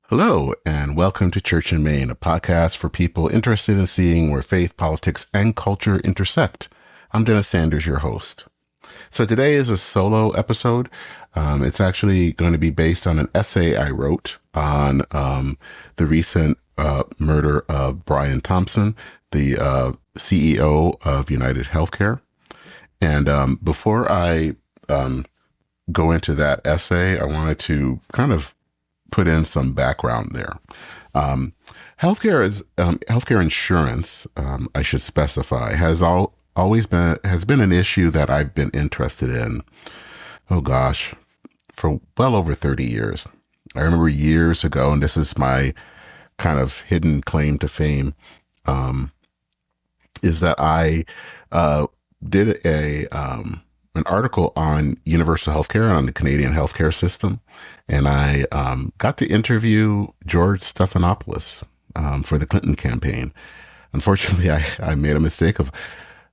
Hello, and welcome to Church in Maine, a podcast for people interested in seeing where faith, politics, and culture intersect. I'm Dennis Sanders, your host. So today is a solo episode. It's actually going to be based on an essay I wrote on the recent murder of Brian Thompson, the CEO of UnitedHealthcare. And before I go into that essay, I wanted to kind of put in some background there. Healthcare insurance, I should specify, has been an issue that I've been interested in. Oh gosh, for well over 30 years. I remember years ago, and this is my kind of hidden claim to fame, is that I did an article on universal healthcare, on the Canadian healthcare system. And I got to interview George Stephanopoulos for the Clinton campaign. Unfortunately, I made a mistake of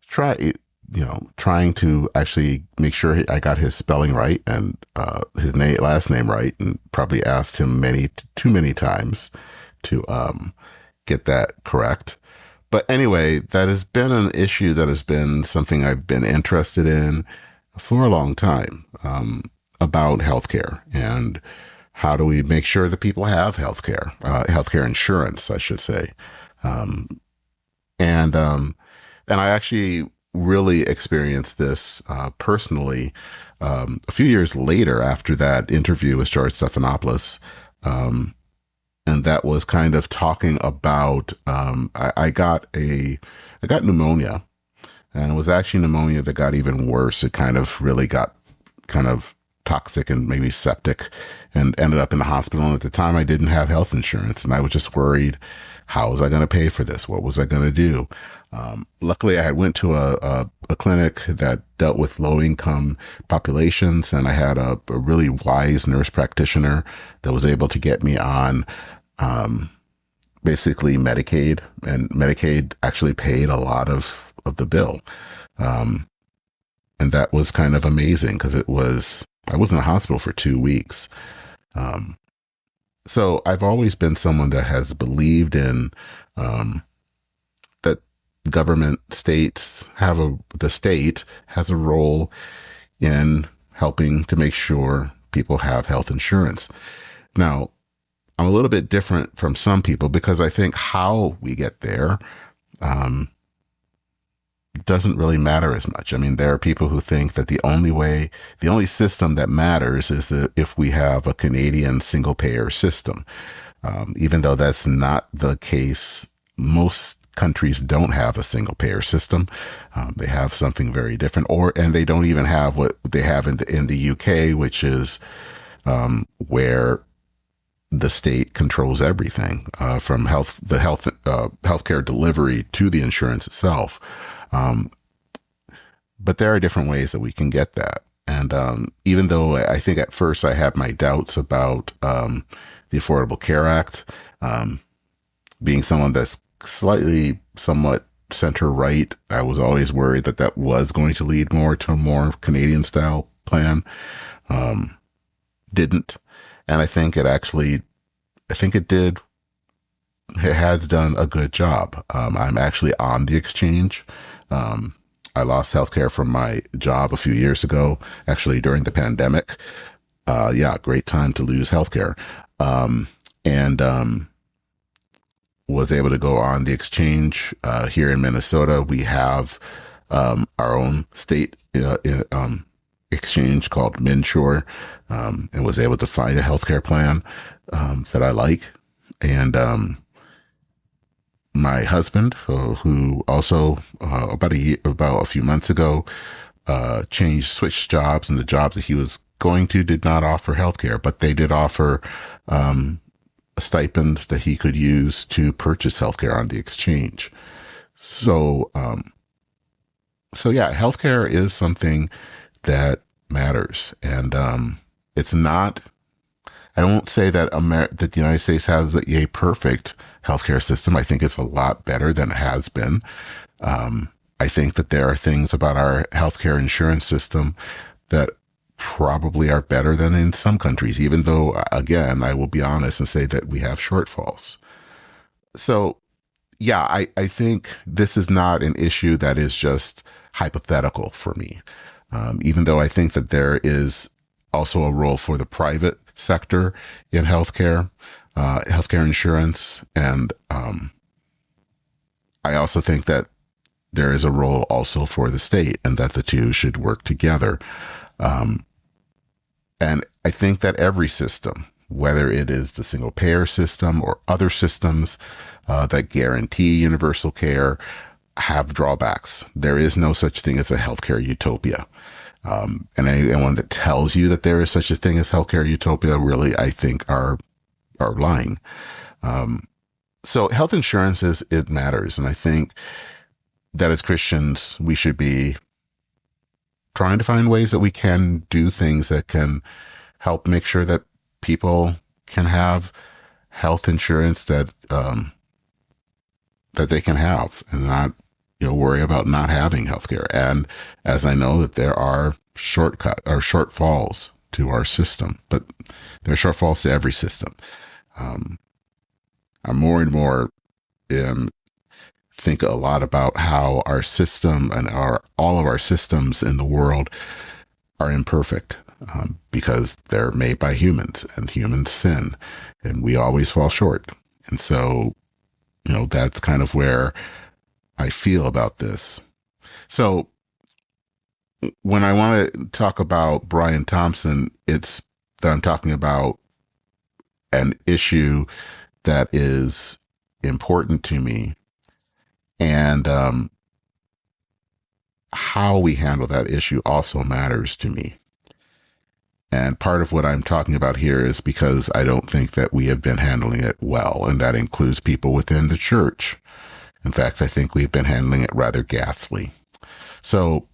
trying to actually make sure I got his spelling right and his last name right, and probably asked him too many times to get that correct. But anyway, that has been an issue that has been something I've been interested in for a long time, about healthcare and how do we make sure that people have healthcare insurance, I should say. And I actually really experienced this personally a few years later after that interview with George Stephanopoulos. And that was kind of talking about, I got pneumonia. And it was actually pneumonia that got even worse. It kind of really got kind of toxic and maybe septic, and ended up in the hospital. And at the time, I didn't have health insurance, and I was just worried, how was I going to pay for this? What was I going to do? Luckily, I went to a clinic that dealt with low-income populations, and I had a really wise nurse practitioner that was able to get me on basically Medicaid, and Medicaid actually paid a lot of the bill. And that was kind of amazing because I was in the hospital for 2 weeks. So I've always been someone that has believed in that the state has a role in helping to make sure people have health insurance. Now, I'm a little bit different from some people because I think how we get there doesn't really matter as much. I mean, there are people who think that the only system that matters is if we have a Canadian single payer system. Even though that's not the case, most countries don't have a single payer system. They have something very different, and they don't even have what they have in the UK, which is where the state controls everything, from healthcare delivery to the insurance itself. But there are different ways that we can get that. And even though I think at first I had my doubts about the Affordable Care Act, being someone that's somewhat center-right, I was always worried that was going to lead more to a more Canadian-style plan. Didn't. And I think it did. It has done a good job. I'm actually on the exchange. I lost healthcare from my job a few years ago, actually during the pandemic. Great time to lose healthcare. And was able to go on the exchange. Here in Minnesota, we have our own state exchange called MNsure, and was able to find a healthcare plan that I like. And my husband, who also about a few months ago switched jobs, and the jobs that he was going to did not offer healthcare, but they did offer a stipend that he could use to purchase healthcare on the exchange. So healthcare is something that matters, and it's not. I won't say that that the United States has a perfect healthcare system. I think it's a lot better than it has been. I think that there are things about our healthcare insurance system that probably are better than in some countries, even though, again, I will be honest and say that we have shortfalls. So, yeah, I think this is not an issue that is just hypothetical for me, even though I think that there is also a role for the private sector in healthcare insurance. And I also think that there is a role also for the state and that the two should work together. And I think that every system, whether it is the single payer system or other systems that guarantee universal care, have drawbacks. There is no such thing as a healthcare utopia. And anyone that tells you that there is such a thing as healthcare utopia really, I think, are lying. So health insurance it matters. And I think that as Christians, we should be trying to find ways that we can do things that can help make sure that people can have health insurance that they can have and not worry about not having healthcare. And as I know that there are shortfalls to our system, but there are shortfalls to every system. I'm more and more think a lot about how our system and all of our systems in the world are imperfect because they're made by humans, and humans sin, and we always fall short. And so, that's kind of where I feel about this. So when I want to talk about Brian Thompson, it's that I'm talking about an issue that is important to me, and how we handle that issue also matters to me. And part of what I'm talking about here is because I don't think that we have been handling it well, and that includes people within the church. In fact, I think we've been handling it rather ghastly. So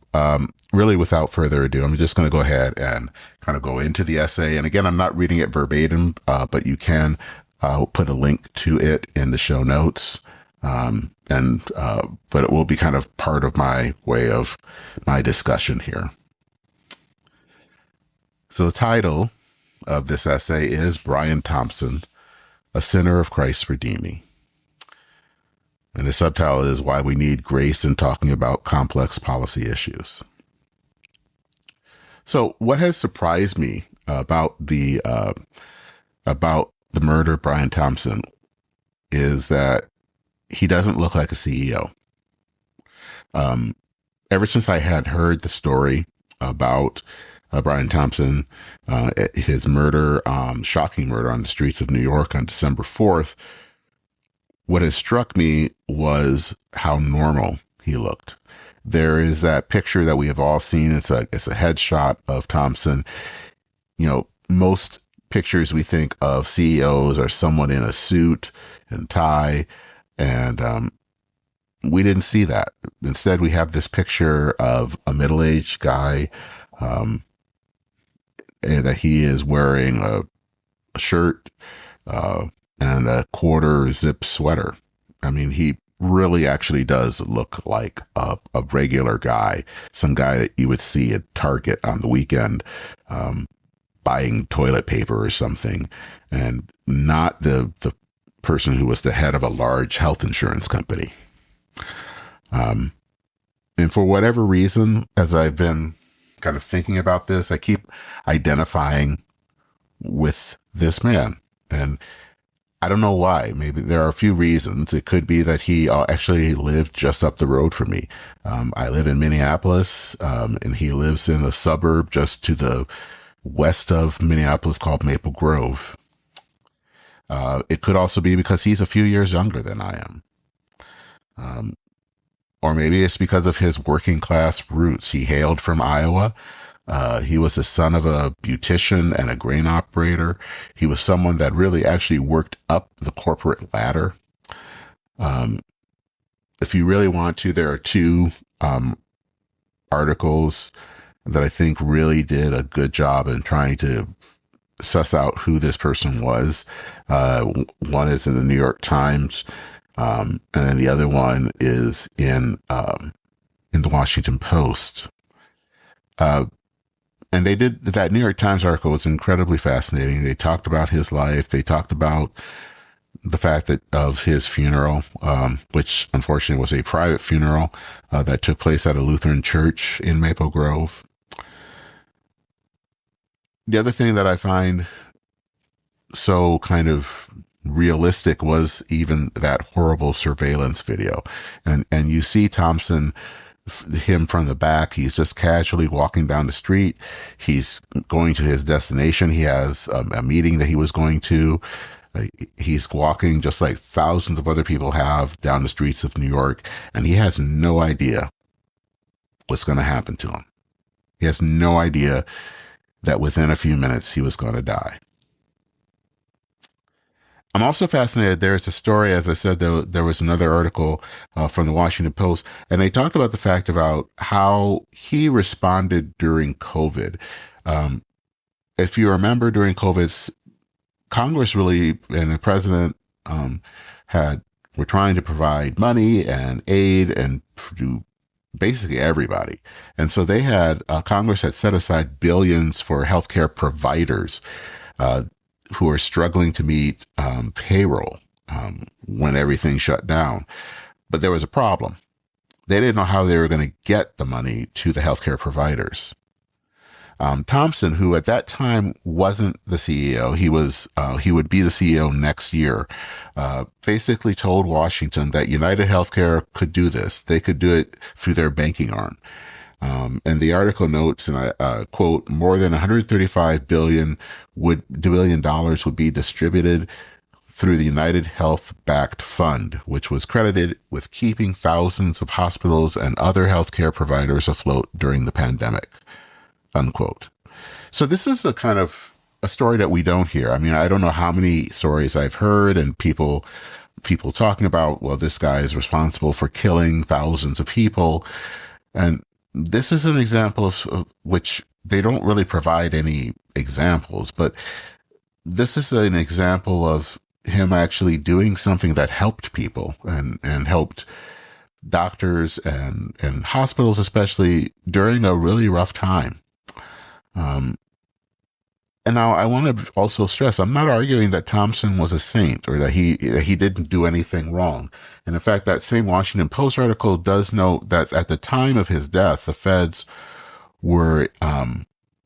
really, without further ado, I'm just going to go ahead and kind of go into the essay. And again, I'm not reading it verbatim, but you can put a link to it in the show notes. But it will be kind of part of my way of my discussion here. So the title of this essay is Brian Thompson, A Sinner of Christ's Redeeming. And the subtitle is Why We Need Grace in Talking About Complex Policy Issues. So what has surprised me about the murder of Brian Thompson is that he doesn't look like a CEO. Ever since I had heard the story about Brian Thompson, his murder, shocking murder on the streets of New York on December 4th, what has struck me was how normal he looked. There is that picture that we have all seen. It's a headshot of Thompson. Most pictures we think of CEOs are someone in a suit and tie, and we didn't see that. Instead, we have this picture of a middle-aged guy, and that he is wearing a shirt and a quarter zip sweater. I mean, he really actually does look like a regular guy, some guy that you would see at Target on the weekend buying toilet paper or something, and not the person who was the head of a large health insurance company. And for whatever reason, as I've been kind of thinking about this, I keep identifying with this man. And I don't know why. Maybe there are a few reasons. It could be that he actually lived just up the road from me. I live in Minneapolis, and he lives in a suburb just to the west of Minneapolis called Maple Grove. It could also be because he's a few years younger than I am. Or maybe it's because of his working class roots. He hailed from Iowa. He was the son of a beautician and a grain operator. He was someone that really actually worked up the corporate ladder. If you really want to, there are two articles that I think really did a good job in trying to suss out who this person was. One is in the New York Times, and then the other one is in the Washington Post. And they did that. New York Times article was incredibly fascinating. They talked about his life. They talked about the fact that of his funeral, which unfortunately was a private funeral that took place at a Lutheran church in Maple Grove. The other thing that I find so kind of realistic was even that horrible surveillance video. And you see Thompson, him from the back, he's just casually walking down the street. He's going to his destination. He has a meeting that he was going to. He's walking just like thousands of other people have down the streets of New York, and he has no idea what's going to happen to him. He has no idea that within a few minutes he was going to die. I'm also fascinated. There's a story, as I said, there was another article from the Washington Post, and they talked about the fact about how he responded during COVID. If you remember, during COVID, Congress really and the president were trying to provide money and aid and to basically everybody. And so they had, Congress had set aside billions for healthcare providers who are struggling to meet payroll when everything shut down. But there was a problem. They didn't know how they were going to get the money to the healthcare providers. Thompson, who at that time wasn't the CEO, he would be the CEO next year, basically told Washington that UnitedHealthcare could do this. They could do it through their banking arm. And the article notes, and I quote, more than $135 billion would be distributed through the United Health backed fund, which was credited with keeping thousands of hospitals and other healthcare providers afloat during the pandemic, unquote. So this is a kind of a story that we don't hear. I mean, I don't know how many stories I've heard and people talking about, well, this guy is responsible for killing thousands of people. And this is an example of which they don't really provide any examples, but this is an example of him actually doing something that helped people and helped doctors and hospitals, especially during a really rough time. And now I want to also stress, I'm not arguing that Thompson was a saint or that he didn't do anything wrong. And in fact, that same Washington Post article does note that at the time of his death, the feds were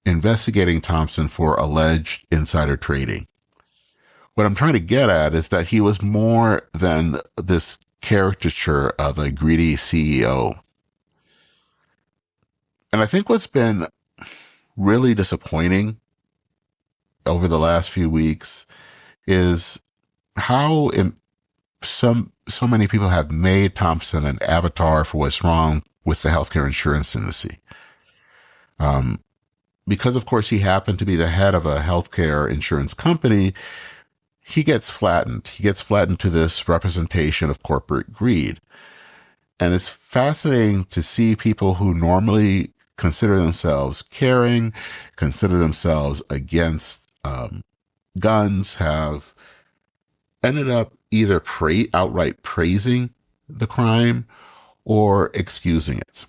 investigating Thompson for alleged insider trading. What I'm trying to get at is that he was more than this caricature of a greedy CEO. And I think what's been really disappointing over the last few weeks is how so many people have made Thompson an avatar for what's wrong with the healthcare insurance industry. Because of course he happened to be the head of a healthcare insurance company, he gets flattened. He gets flattened to this representation of corporate greed. And it's fascinating to see people who normally consider themselves caring, consider themselves against guns, have ended up either outright praising the crime or excusing it.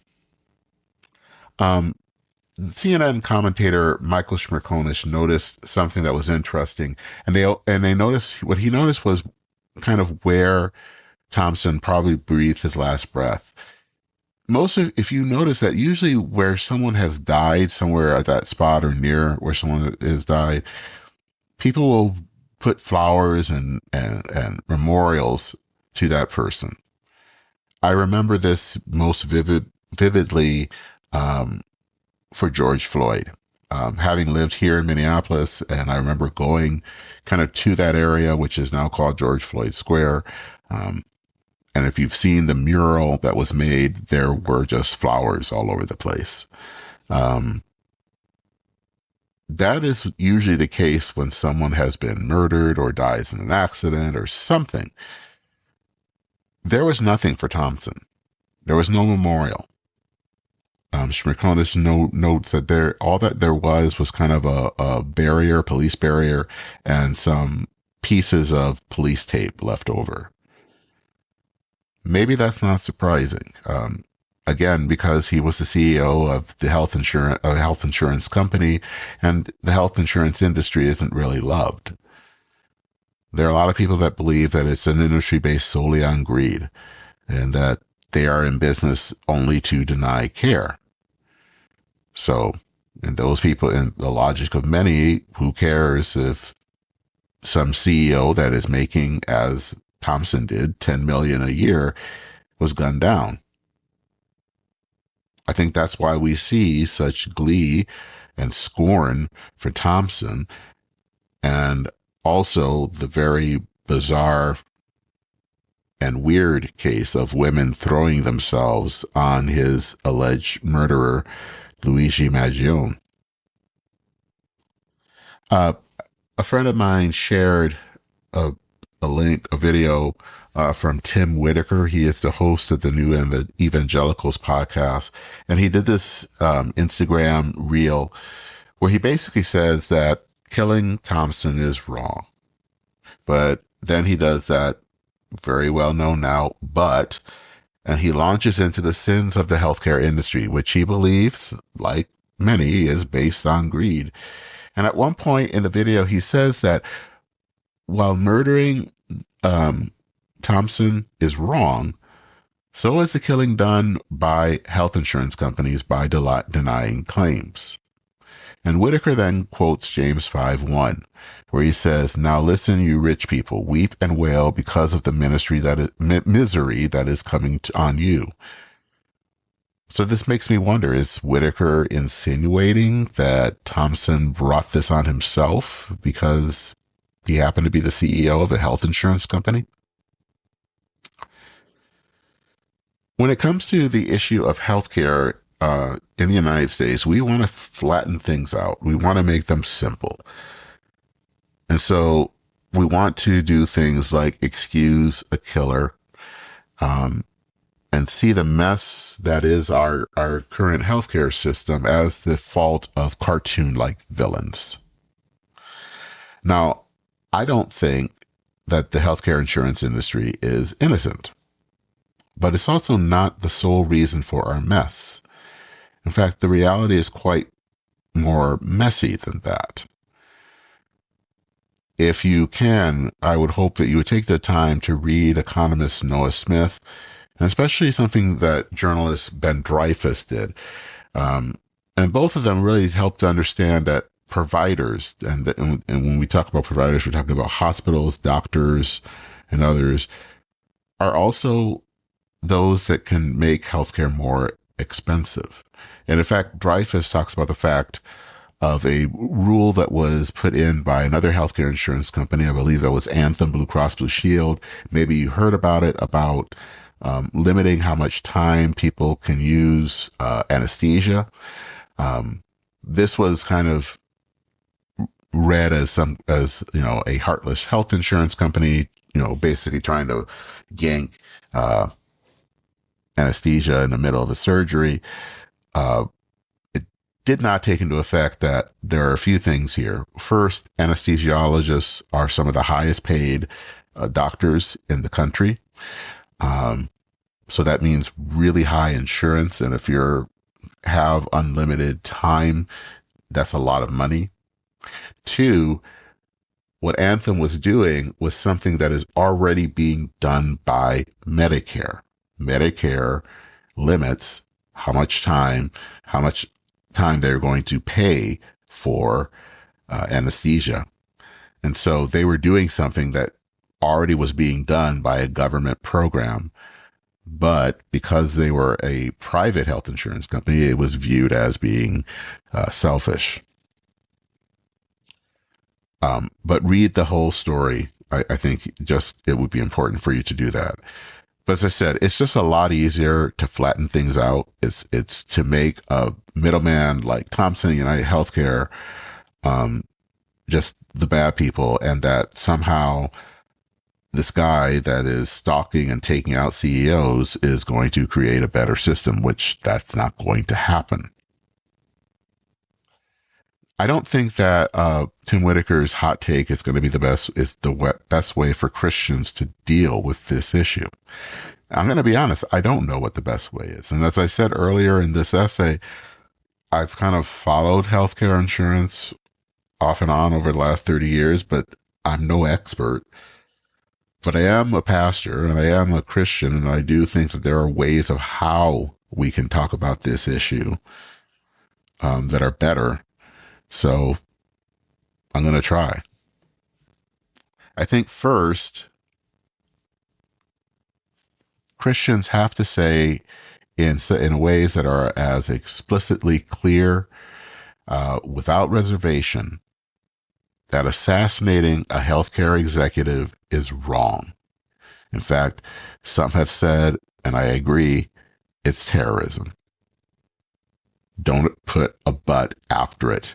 CNN commentator Michael Schmerkonish noticed something that was interesting, and they noticed what he noticed was kind of where Thompson probably breathed his last breath. If you notice that usually where someone has died, somewhere at that spot or near where someone has died, people will put flowers and memorials to that person. I remember this most vividly for George Floyd. Having lived here in Minneapolis, and I remember going kind of to that area, which is now called George Floyd Square. And if you've seen the mural that was made, there were just flowers all over the place. That is usually the case when someone has been murdered or dies in an accident or something. There was nothing for Thompson. There was no memorial. Schmerkonish notes that all that there was kind of a barrier, police barrier, and some pieces of police tape left over. Maybe that's not surprising. again, because he was the CEO of the health insurance company, and the health insurance industry isn't really loved. There are a lot of people that believe that it's an industry based solely on greed and that they are in business only to deny care. So, and those people, in the logic of many, who cares if some CEO that is making, as Thompson did, 10 million a year was gunned down? I think that's why we see such glee and scorn for Thompson, and also the very bizarre and weird case of women throwing themselves on his alleged murderer, Luigi Maggione. Uh, a friend of mine shared a, a video from Tim Whitaker. He is the host of the New Evangelicals podcast. And he did this Instagram reel where he basically says that killing Thompson is wrong. But then he does that very well known now, and he launches into the sins of the healthcare industry, which he believes, like many, is based on greed. And at one point in the video, he says that while murdering Thompson is wrong, so is the killing done by health insurance companies by denying claims. And Whitaker then quotes James 5:1, where he says, "Now listen, you rich people, weep and wail because of the misery that is coming on you." So this makes me wonder, is Whitaker insinuating that Thompson brought this on himself because he happened to be the CEO of a health insurance company? When it comes to the issue of healthcare in the United States, we want to flatten things out. We want to make them simple. And so we want to do things like excuse a killer, and see the mess that is our current healthcare system as the fault of cartoon-like villains. Now, I don't think that the healthcare insurance industry is innocent, but it's also not the sole reason for our mess. In fact, the reality is quite more messy than that. If you can, I would hope that you would take the time to read economist Noah Smith, and especially something that journalist Ben Dreyfuss did. And both of them really helped to understand that providers, and when we talk about providers, we're talking about hospitals, doctors, and others, are also those that can make healthcare more expensive. And in fact, Dreyfuss talks about the fact of a rule that was put in by another healthcare insurance company. I believe that was Anthem Blue Cross Blue Shield. Maybe you heard about it, about limiting how much time people can use anesthesia. This was kind of read as a heartless health insurance company, basically trying to yank anesthesia in the middle of a surgery. It did not take into effect that there are a few things here. First, anesthesiologists are some of the highest paid doctors in the country. So that means really high insurance. And if you have unlimited time, that's a lot of money. Two, what Anthem was doing was something that is already being done by Medicare. Medicare limits how much time they're going to pay for anesthesia. And so they were doing something that already was being done by a government program. But because they were a private health insurance company, it was viewed as being selfish. But read the whole story. I think it would be important for you to do that. But as I said, it's just a lot easier to flatten things out. It's to make a middleman like Thompson, UnitedHealthcare, just the bad people, and that somehow this guy that is stalking and taking out CEOs is going to create a better system, which that's not going to happen. I don't think that Tim Whitaker's hot take is going to be the best way for Christians to deal with this issue. I'm going to be honest, I don't know what the best way is. And as I said earlier in this essay, I've kind of followed healthcare insurance off and on over the last 30 years, but I'm no expert. But I am a pastor and I am a Christian, and I do think that there are ways of how we can talk about this issue that are better. So I'm going to try. I think first, Christians have to say in ways that are as explicitly clear, without reservation, that assassinating a healthcare executive is wrong. In fact, some have said, and I agree, it's terrorism. Don't put a but after it.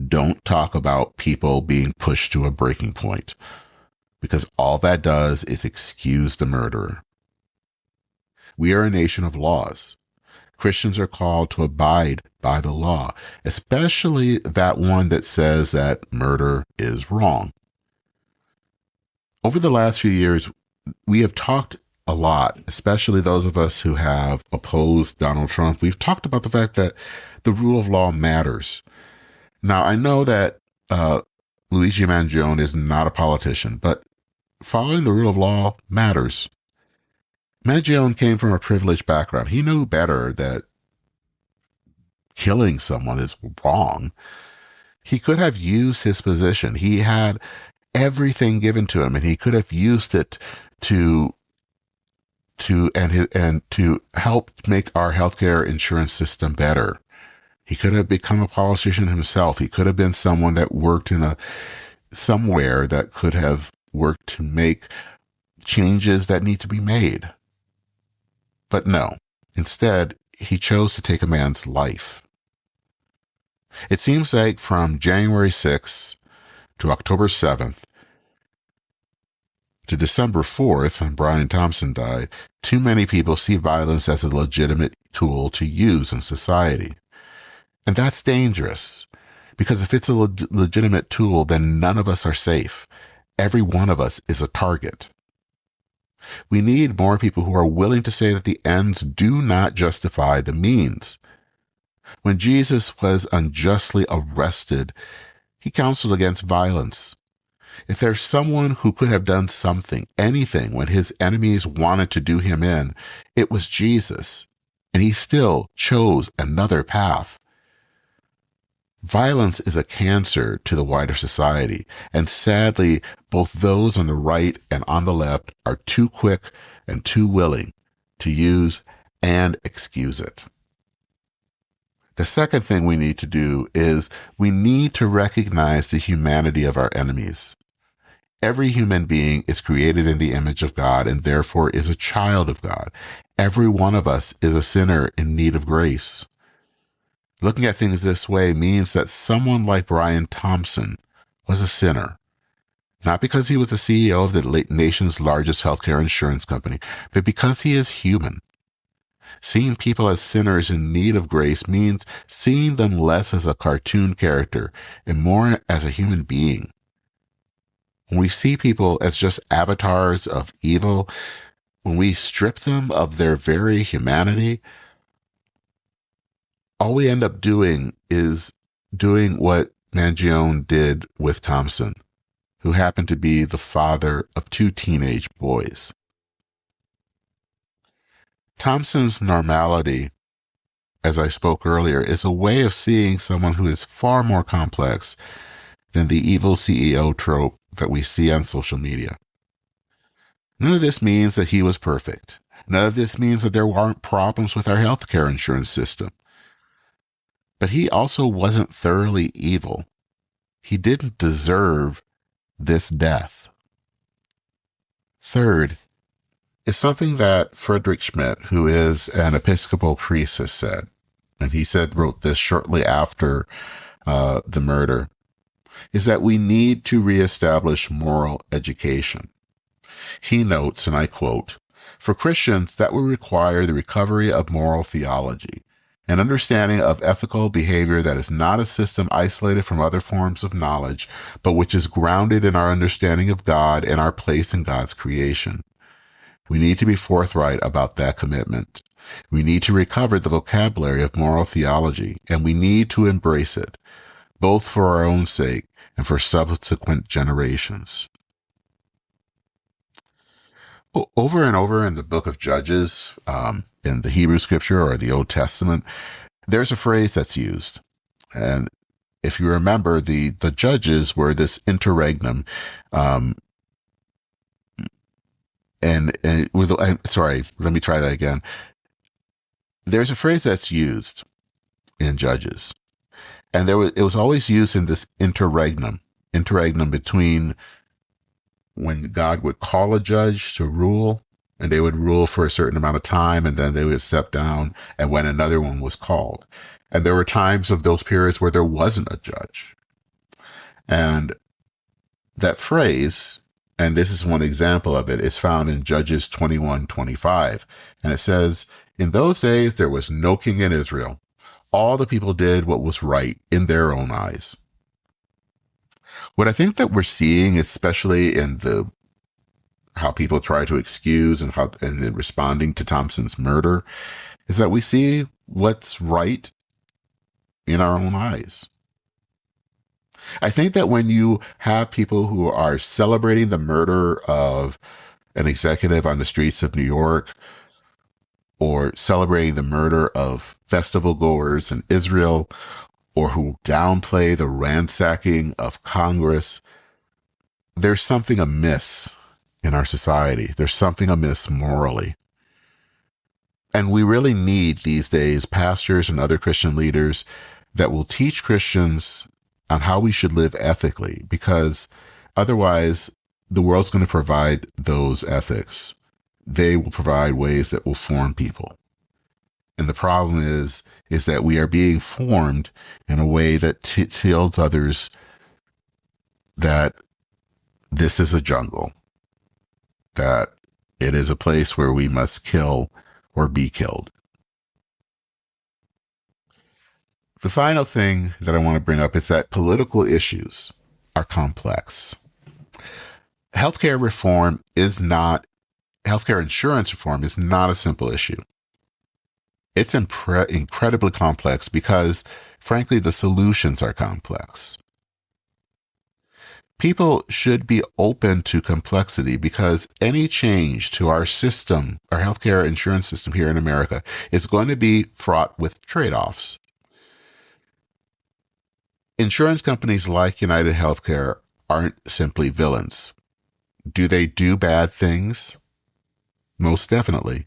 Don't talk about people being pushed to a breaking point, because all that does is excuse the murderer. We are a nation of laws. Christians are called to abide by the law, especially that one that says that murder is wrong. Over the last few years, we have talked a lot, especially those of us who have opposed Donald Trump. We've talked about the fact that the rule of law matters. Now, I know that Luigi Mangione is not a politician, but following the rule of law matters. Mangione came from a privileged background. He knew better that killing someone is wrong. He could have used his position. He had everything given to him, and he could have used it to help make our healthcare insurance system better. He could have become a politician himself. He could have been someone that worked somewhere that could have worked to make changes that need to be made. But no, instead, he chose to take a man's life. It seems like from January 6th to October 7th to December 4th, when Brian Thompson died, too many people see violence as a legitimate tool to use in society. And that's dangerous, because if it's a legitimate tool, then none of us are safe. Every one of us is a target. We need more people who are willing to say that the ends do not justify the means. When Jesus was unjustly arrested, he counseled against violence. If there's someone who could have done something, anything, when his enemies wanted to do him in, it was Jesus, and he still chose another path. Violence is a cancer to the wider society, and sadly, both those on the right and on the left are too quick and too willing to use and excuse it. The second thing we need to do is we need to recognize the humanity of our enemies. Every human being is created in the image of God and therefore is a child of God. Every one of us is a sinner in need of grace. Looking at things this way means that someone like Brian Thompson was a sinner, not because he was the CEO of the nation's largest healthcare insurance company, but because he is human. Seeing people as sinners in need of grace means seeing them less as a cartoon character and more as a human being. When we see people as just avatars of evil, when we strip them of their very humanity, all we end up doing is doing what Mangione did with Thompson, who happened to be the father of two teenage boys. Thompson's normality, as I spoke earlier, is a way of seeing someone who is far more complex than the evil CEO trope that we see on social media. None of this means that he was perfect. None of this means that there weren't problems with our healthcare insurance system. But he also wasn't thoroughly evil. He didn't deserve this death. Third is something that Friedrich Schmidt, who is an Episcopal priest, has said. And he wrote this shortly after the murder, is that we need to reestablish moral education. He notes, and I quote, "For Christians, that will require the recovery of moral theology, an understanding of ethical behavior that is not a system isolated from other forms of knowledge, but which is grounded in our understanding of God and our place in God's creation. We need to be forthright about that commitment. We need to recover the vocabulary of moral theology, and we need to embrace it, both for our own sake and for subsequent generations. Over and over in the book of Judges, in the Hebrew scripture or the Old Testament, there's a phrase that's used. And if you remember, the judges were this interregnum. Sorry, let me try that again. There's a phrase that's used in Judges, and it was always used in this interregnum between when God would call a judge to rule, and they would rule for a certain amount of time, and then they would step down, and when another one was called. And there were times of those periods where there wasn't a judge. And that phrase, and this is one example of it, is found in Judges 21:25. And it says, "In those days there was no king in Israel. All the people did what was right in their own eyes." What I think that we're seeing, especially in how people try to excuse and in responding to Thompson's murder, is that we see what's right in our own eyes. I think that when you have people who are celebrating the murder of an executive on the streets of New York, or celebrating the murder of festival goers in Israel, or who downplay the ransacking of Congress, there's something amiss in our society. There's something amiss morally. And we really need these days pastors and other Christian leaders that will teach Christians on how we should live ethically, because otherwise the world's going to provide those ethics. They will provide ways that will form people. And the problem is that we are being formed in a way that tells others that this is a jungle, that it is a place where we must kill or be killed. The final thing that I want to bring up is that political issues are complex. Healthcare insurance reform is not a simple issue. It's incredibly complex because, frankly, the solutions are complex. People should be open to complexity, because any change to our system, our healthcare insurance system here in America, is going to be fraught with trade-offs. Insurance companies like UnitedHealthcare aren't simply villains. Do they do bad things? Most definitely.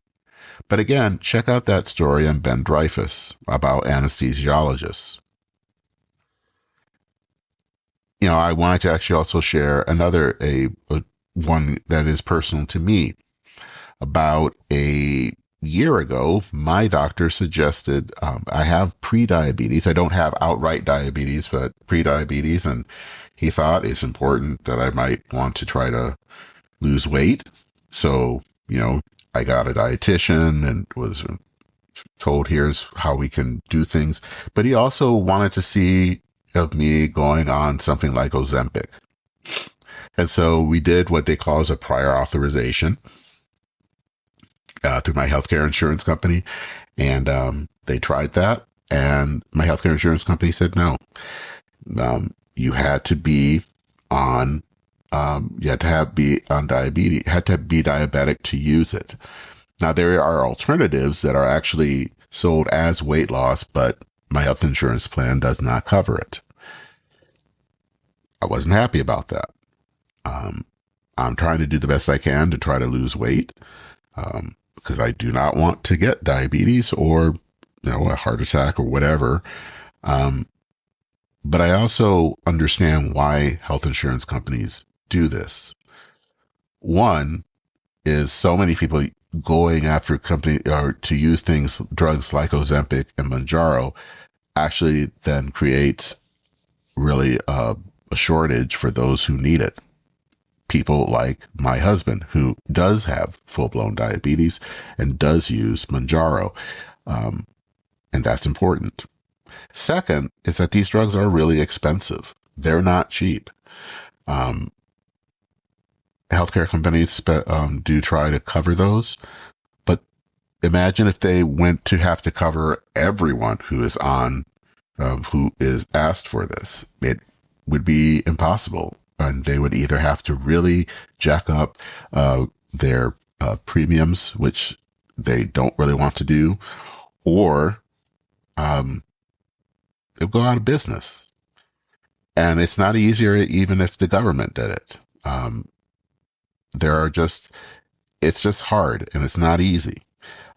But again, check out that story on Ben Dreyfus about anesthesiologists. I wanted to actually also share another one that is personal to me. About a year ago, my doctor suggested I have prediabetes. I don't have outright diabetes, but prediabetes, and he thought it's important that I might want to try to lose weight. So, I got a dietitian and was told, here's how we can do things. But he also wanted to see of me going on something like Ozempic. And so we did what they call as a prior authorization through my healthcare insurance company. And they tried that. And my healthcare insurance company said, no, you had to be on diabetes, had to be diabetic to use it. Now, there are alternatives that are actually sold as weight loss, but my health insurance plan does not cover it. I wasn't happy about that. I'm trying to do the best I can to try to lose weight, because I do not want to get diabetes or a heart attack or whatever. But I also understand why health insurance companies do this. One is so many people going after company or to use drugs like Ozempic and Mounjaro actually then creates really a shortage for those who need it. People like my husband, who does have full-blown diabetes and does use Mounjaro, and that's important. Second is that these drugs are really expensive. They're not cheap. Healthcare companies do try to cover those, but imagine if they went to have to cover everyone who is asked for this. It would be impossible, and they would either have to really jack up their premiums, which they don't really want to do, or um, they'll go out of business. And it's not easier even if the government did it. There are just it's just hard and it's not easy.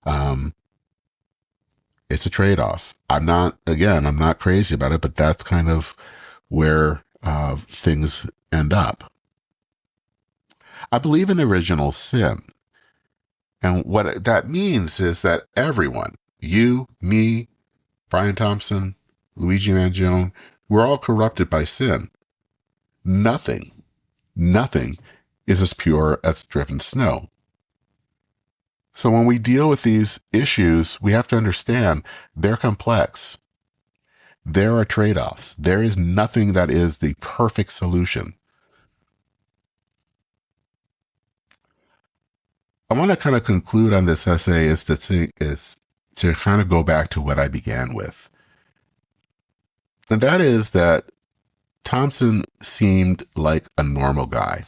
Um, it's a trade off. I'm not crazy about it, but that's kind of where things end up. I believe in original sin. And what that means is that everyone, you, me, Brian Thompson, Luigi Mangione, we're all corrupted by sin. Nothing, nothing is as pure as driven snow. So when we deal with these issues, we have to understand they're complex. There are trade-offs. There is nothing that is the perfect solution. I want to kind of conclude on this essay is to kind of go back to what I began with. And that is that Thompson seemed like a normal guy.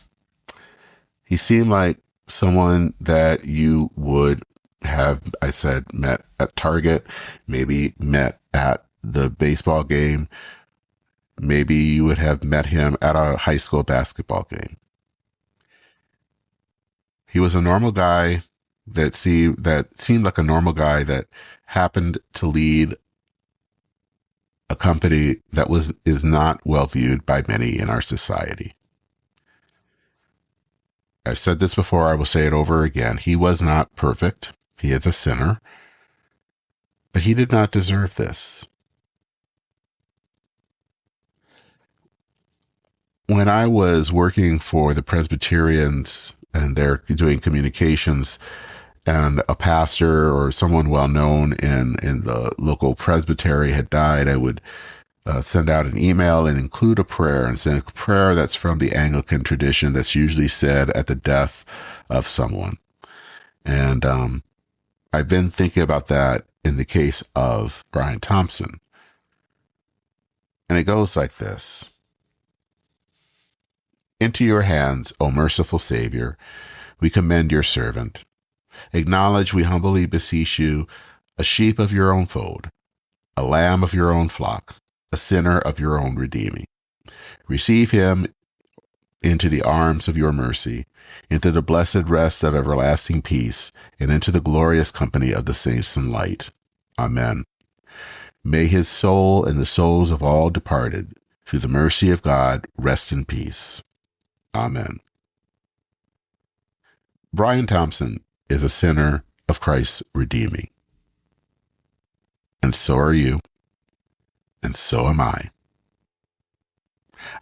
He seemed like someone that you would have, I said, met at Target, maybe met at the baseball game. Maybe you would have met him at a high school basketball game. He was a normal guy that seemed like a normal guy that happened to lead a company that is not well viewed by many in our society. I've said this before, I will say it over again. He was not perfect. He is a sinner, but he did not deserve this. When I was working for the Presbyterians and they're doing communications, and a pastor or someone well known in the local presbytery had died, I would send out an email and include a prayer, and send a prayer that's from the Anglican tradition that's usually said at the death of someone. And I've been thinking about that in the case of Brian Thompson. And it goes like this. Into your hands, O merciful Savior, we commend your servant. Acknowledge, we humbly beseech you, a sheep of your own fold, a lamb of your own flock, a sinner of your own redeeming. Receive him into the arms of your mercy, into the blessed rest of everlasting peace, and into the glorious company of the saints in light. Amen. May his soul and the souls of all departed, through the mercy of God, rest in peace. Amen. Brian Thompson is a sinner of Christ's redeeming. And so are you. And so am I.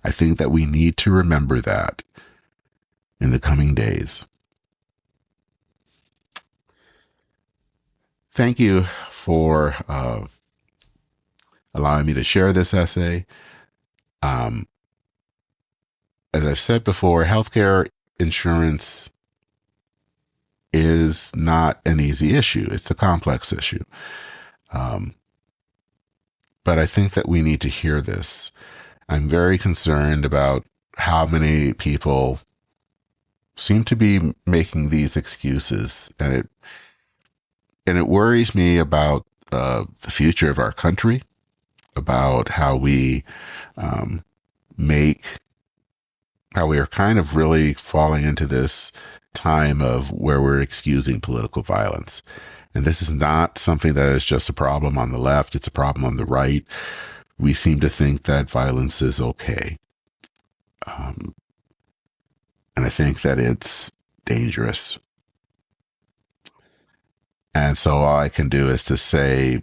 I think that we need to remember that in the coming days. Thank you for allowing me to share this essay. As I've said before, healthcare insurance is not an easy issue. It's a complex issue. But I think that we need to hear this. I'm very concerned about how many people seem to be making these excuses, and it worries me about the future of our country, about how we how we are kind of really falling into this time of where we're excusing political violence. And this is not something that is just a problem on the left, it's a problem on the right. We seem to think that violence is okay. And I think that it's dangerous. And so all I can do is to say,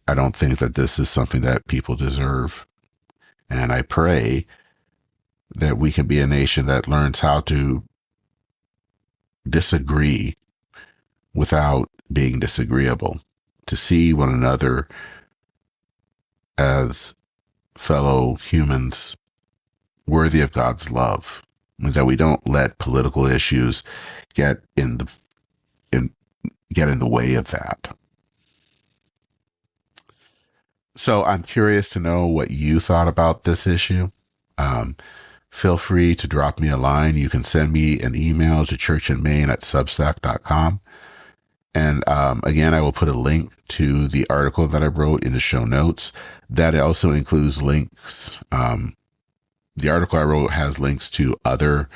I don't think that this is something that people deserve. And I pray that we can be a nation that learns how to disagree without being disagreeable, to see one another as fellow humans worthy of God's love, that we don't let political issues get in the in, get in the way of that. So I'm curious to know what you thought about this issue. Um, Feel free to drop me a line. You can send me an email to churchandmain@substack.com. And again, I will put a link to the article that I wrote in the show notes. That also includes links. The article I wrote has links to the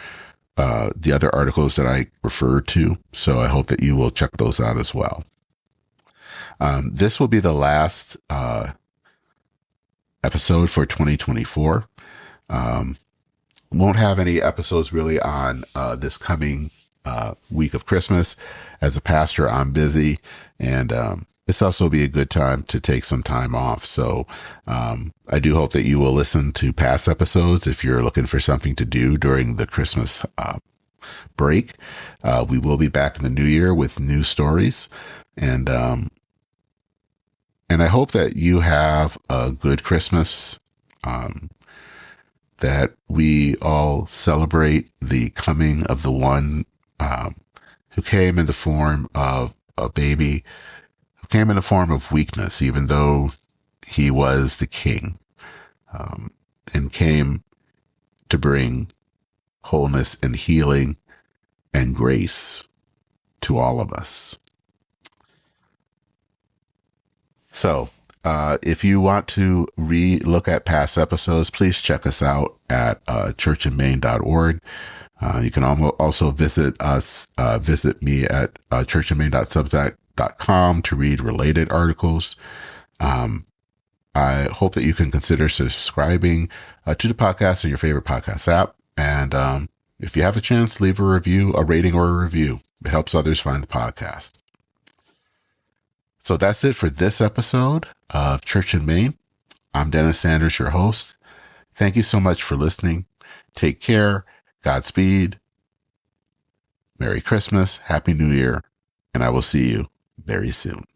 other articles that I referred to. So I hope that you will check those out as well. This will be the last episode for 2024. Won't have any episodes really on this coming week of Christmas. As a pastor, I'm busy, and this also be a good time to take some time off. So I do hope that you will listen to past episodes if you're looking for something to do during the Christmas break. We will be back in the new year with new stories, and I hope that you have a good Christmas. That we all celebrate the coming of the one who came in the form of a baby, who came in the form of weakness, even though he was the king, and came to bring wholeness and healing and grace to all of us. So, if you want to re-look at past episodes, please check us out at churchandmain.org. You can also visit me at churchandmain.substack.com to read related articles. I hope that you can consider subscribing to the podcast in your favorite podcast app. And if you have a chance, leave a review, a rating or a review. It helps others find the podcast. So that's it for this episode of Church in Maine. I'm Dennis Sanders, your host. Thank you so much for listening. Take care. Godspeed. Merry Christmas. Happy New Year. And I will see you very soon.